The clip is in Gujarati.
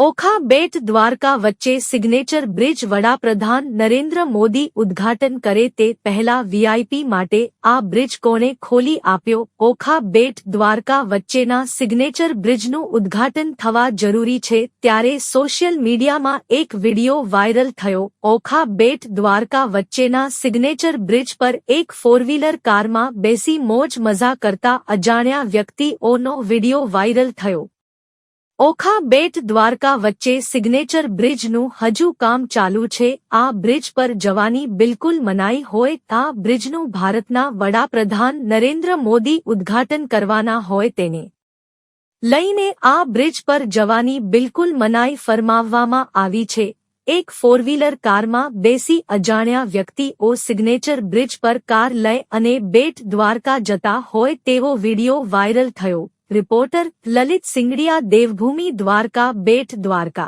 ઓખા બેટ દ્વારકા વચ્ચે સિગ્નેચર બ્રિજ વડાપ્રધાન નરેન્દ્ર મોદી ઉદ્ઘાટન કરે તે પહેલા વીઆઈપી માટે આ બ્રિજ કોણે ખોલી આપ્યો? ઓખા બેટ દ્વારકા વચ્ચેના સિગ્નેચર બ્રિજનું ઉદ્ઘાટન થવા જરૂરી છે ત્યારે સોશિયલ મીડિયામાં એક વિડિયો વાયરલ થયો. ઓખા બેટ દ્વારકા વચ્ચેના સિગ્નેચર બ્રિજ પર એક ફોરવ્હીલર કારમાં બેસી મોજ મજા કરતા અજાણ્યા વ્યક્તિઓનો વિડિયો વાયરલ થયો. ઓખા બેટ દ્વારકા વચ્ચે સિગ્નેચર બ્રિજનું હજુ કામ ચાલુ છે. આ બ્રિજ પર જવાની બિલકુલ મનાઈ હોય. આ બ્રિજનું ભારતના વડાપ્રધાન નરેન્દ્ર મોદી ઉદ્ઘાટન કરવાના હોય તેને લઈને આ બ્રિજ પર જવાની બિલકુલ મનાઈ ફરમાવવામાં આવી છે. એક ફોરવ્હીલર કારમાં બેસી અજાણ્યા વ્યક્તિઓ સિગ્નેચર બ્રિજ પર કાર લઈ અને બેટ દ્વારકા જતા હોય તેવો વિડિયો વાયરલ થયો. રિપોર્ટર લલિત સિંગડિયા, દેવભૂમિ દ્વારકા, બેટ દ્વારકા.